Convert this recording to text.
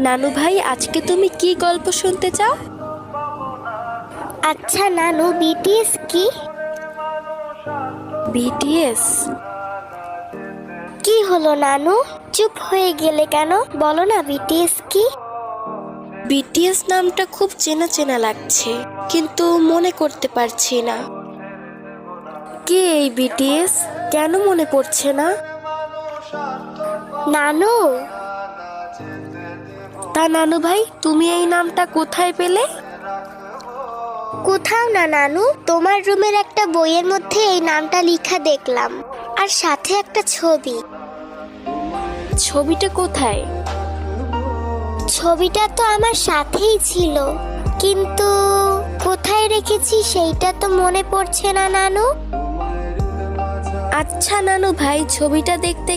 নানু ভাই, আজকে তুমি কি গল্প শুনতে চাও? আচ্ছা নানু, বিটিএস কি? বিটিএস? কি হলো নানু, চুপ হয়ে গেলে কেন? বলো না বিটিএস কি? বিটিএস নামটা খুব চেনা চেনা লাগছে, কিন্তু মনে করতে পারছি না। কে এই বিটিএস? কেন মনে পড়ছে না? নানু, তা নানু ভাই, তুমি এই নামটা কোথায় পেলে? কোথাও না নানু, তোমার রুমের একটা বইয়ের মধ্যে এই নামটা লেখা দেখলাম, আর সাথে একটা ছবি। ছবিটা কোথায়? ছবিটা তো আমার সাথেই ছিল, কিন্তু কোথায় রেখেছি সেইটা তো মনে পড়ছে না নানু। আচ্ছা নানু ভাই, ছবিটা দেখতে